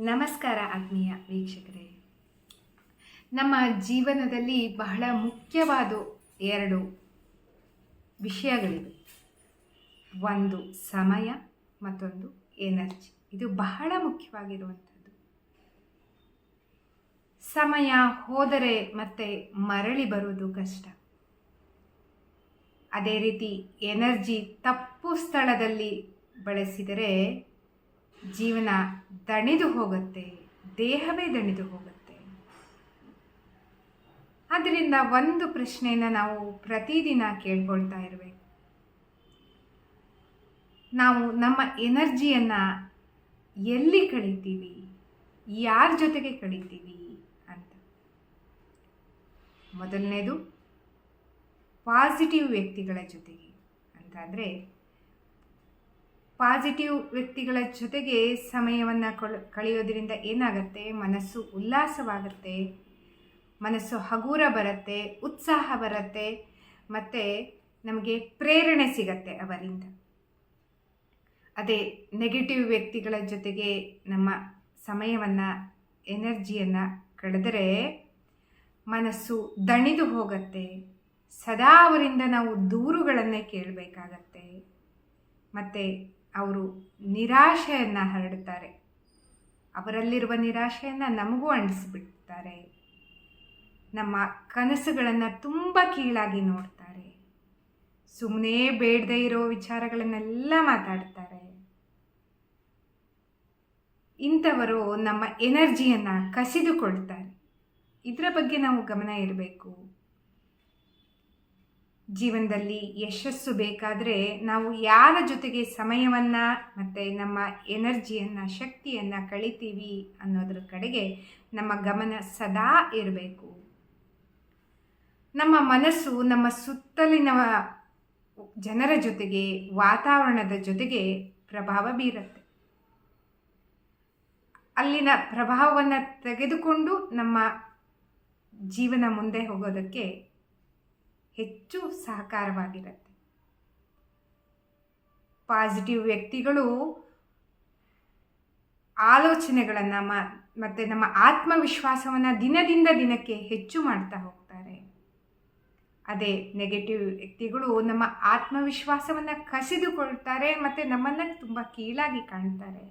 ನಮಸ್ಕಾರ ಆತ್ಮೀಯ ವೀಕ್ಷಕರೇ. ನಮ್ಮ ಜೀವನದಲ್ಲಿ ಬಹಳ ಮುಖ್ಯವಾದ ಎರಡು ವಿಷಯಗಳಿವೆ. ಒಂದು ಸಮಯ, ಮತ್ತೊಂದು ಎನರ್ಜಿ. ಇದು ಬಹಳ ಮುಖ್ಯವಾಗಿರುವಂಥದ್ದು. ಸಮಯ ಹೋದರೆ ಮತ್ತೆ ಮರಳಿ ಬರುವುದು ಕಷ್ಟ. ಅದೇ ರೀತಿ ಎನರ್ಜಿ ತಪ್ಪು ಸ್ಥಳದಲ್ಲಿ ಬಳಸಿದರೆ ಜೀವನ ದಣಿದು ಹೋಗುತ್ತೆ, ದೇಹವೇ ದಣಿದು ಹೋಗುತ್ತೆ. ಆದ್ದರಿಂದ ಒಂದು ಪ್ರಶ್ನೆಯನ್ನು ನಾವು ಪ್ರತಿದಿನ ಕೇಳ್ಕೊಳ್ತಾ ಇರಬೇಕು. ನಾವು ನಮ್ಮ ಎನರ್ಜಿಯನ್ನು ಎಲ್ಲಿ ಕಳೀತೀವಿ, ಯಾರ ಜೊತೆಗೆ ಕಳೀತೀವಿ ಅಂತ. ಮೊದಲನೇದು ಪಾಸಿಟಿವ್ ವ್ಯಕ್ತಿಗಳ ಜೊತೆಗೆ ಅಂತಂದರೆ, ಪಾಸಿಟಿವ್ ವ್ಯಕ್ತಿಗಳ ಜೊತೆಗೆ ಸಮಯವನ್ನು ಕಳೆಯೋದ್ರಿಂದ ಏನಾಗುತ್ತೆ, ಮನಸ್ಸು ಉಲ್ಲಾಸವಾಗುತ್ತೆ, ಮನಸ್ಸು ಹಗುರ ಬರುತ್ತೆ, ಉತ್ಸಾಹ ಬರುತ್ತೆ, ಮತ್ತು ನಮಗೆ ಪ್ರೇರಣೆ ಸಿಗತ್ತೆ ಅವರಿಂದ. ಅದೇ ನೆಗೆಟಿವ್ ವ್ಯಕ್ತಿಗಳ ಜೊತೆಗೆ ನಮ್ಮ ಸಮಯವನ್ನು, ಎನರ್ಜಿಯನ್ನು ಕಳೆದರೆ ಮನಸ್ಸು ದಣಿದು ಹೋಗುತ್ತೆ. ಸದಾ ಅವರಿಂದ ನಾವು ದೂರುಗಳನ್ನೇ ಕೇಳಬೇಕಾಗತ್ತೆ. ಮತ್ತು ಅವರು ನಿರಾಶೆಯನ್ನು ಹರಡುತ್ತಾರೆ. ಅವರಲ್ಲಿರುವ ನಿರಾಶೆಯನ್ನು ನಮಗೂ ಅಂಟಿಸಿಬಿಡ್ತಾರೆ. ನಮ್ಮ ಕನಸುಗಳನ್ನು ತುಂಬ ಕೀಳಾಗಿ ನೋಡ್ತಾರೆ. ಸುಮ್ಮನೆ ಬೇಡದೇ ಇರೋ ವಿಚಾರಗಳನ್ನೆಲ್ಲ ಮಾತಾಡ್ತಾರೆ. ಇಂಥವರು ನಮ್ಮ ಎನರ್ಜಿಯನ್ನು ಕಸಿದುಕೊಳ್ತಾರೆ. ಇದರ ಬಗ್ಗೆ ನಾವು ಗಮನ ಇರಬೇಕು. ಜೀವನದಲ್ಲಿ ಯಶಸ್ಸು ಬೇಕಾದರೆ ನಾವು ಯಾರ ಜೊತೆಗೆ ಸಮಯವನ್ನು ಮತ್ತು ನಮ್ಮ ಎನರ್ಜಿಯನ್ನು, ಶಕ್ತಿಯನ್ನು ಕಳಿತೀವಿ ಅನ್ನೋದ್ರ ಕಡೆಗೆ ನಮ್ಮ ಗಮನ ಸದಾ ಇರಬೇಕು. ನಮ್ಮ ಮನಸ್ಸು ನಮ್ಮ ಸುತ್ತಲಿನ ಜನರ ಜೊತೆಗೆ, ವಾತಾವರಣದ ಜೊತೆಗೆ ಪ್ರಭಾವ ಬೀರುತ್ತೆ. ಅಲ್ಲಿನ ಪ್ರಭಾವವನ್ನು ತೆಗೆದುಕೊಂಡು ನಮ್ಮ ಜೀವನ ಮುಂದೆ ಹೋಗೋದಕ್ಕೆ ಹೆಚ್ಚು ಸಹಕಾರವಾಗಿರುತ್ತೆ. ಪಾಸಿಟಿವ್ ವ್ಯಕ್ತಿಗಳು ಆಲೋಚನೆಗಳನ್ನು ಮತ್ತು ನಮ್ಮ ಆತ್ಮವಿಶ್ವಾಸವನ್ನು ದಿನದಿಂದ ದಿನಕ್ಕೆ ಹೆಚ್ಚು ಮಾಡ್ತಾ ಹೋಗ್ತಾರೆ. ಅದೇ ನೆಗೆಟಿವ್ ವ್ಯಕ್ತಿಗಳು ನಮ್ಮ ಆತ್ಮವಿಶ್ವಾಸವನ್ನು ಕಸಿದುಕೊಳ್ತಾರೆ ಮತ್ತು ನಮ್ಮನ್ನು ತುಂಬ ಕೀಳಾಗಿ ಕಾಣ್ತಾರೆ.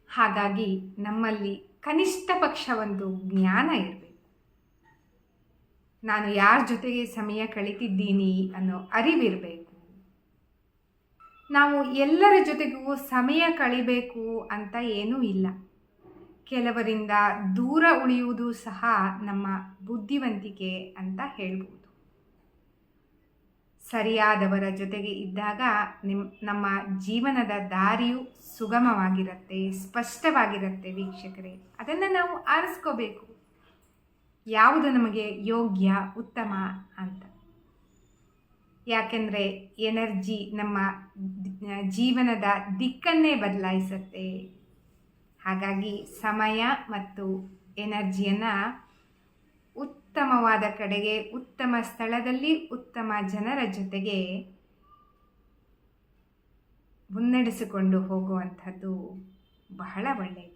ಹಾಗಾಗಿ ನಮ್ಮಲ್ಲಿ ಕನಿಷ್ಠ ಪಕ್ಷ ಒಂದು ಜ್ಞಾನ ಇರಬೇಕು. ನಾನು ಯಾರ ಜೊತೆಗೆ ಸಮಯ ಕಳೀತಿದ್ದೀನಿ ಅನ್ನೋ ಅರಿವಿರಬೇಕು. ನಾವು ಎಲ್ಲರ ಜೊತೆಗೂ ಸಮಯ ಕಳಿಬೇಕು ಅಂತ ಏನೂ ಇಲ್ಲ. ಕೆಲವರಿಂದ ದೂರ ಉಳಿಯುವುದು ಸಹ ನಮ್ಮ ಬುದ್ಧಿವಂತಿಕೆ ಅಂತ ಹೇಳ್ಬೋದು. ಸರಿಯಾದವರ ಜೊತೆಗೆ ಇದ್ದಾಗ ನಮ್ಮ ಜೀವನದ ದಾರಿಯು ಸುಗಮವಾಗಿರುತ್ತೆ, ಸ್ಪಷ್ಟವಾಗಿರುತ್ತೆ ವೀಕ್ಷಕರೇ. ಅದನ್ನು ನಾವು ಆರಿಸ್ಕೋಬೇಕು, ಯಾವುದು ನಮಗೆ ಯೋಗ್ಯ, ಉತ್ತಮ ಅಂತ. ಯಾಕೆಂದರೆ ಎನರ್ಜಿ ನಮ್ಮ ಜೀವನದ ದಿಕ್ಕನ್ನೇ ಬದಲಾಯಿಸುತ್ತೆ. ಹಾಗಾಗಿ ಸಮಯ ಮತ್ತು ಎನರ್ಜಿಯನ್ನು ಉತ್ತಮವಾದ ಕಡೆಗೆ, ಉತ್ತಮ ಸ್ಥಳದಲ್ಲಿ, ಉತ್ತಮ ಜನರ ಜೊತೆಗೆ ಮುನ್ನಡೆಸಿಕೊಂಡು ಹೋಗುವಂಥದ್ದು ಬಹಳ ಒಳ್ಳೆಯದು.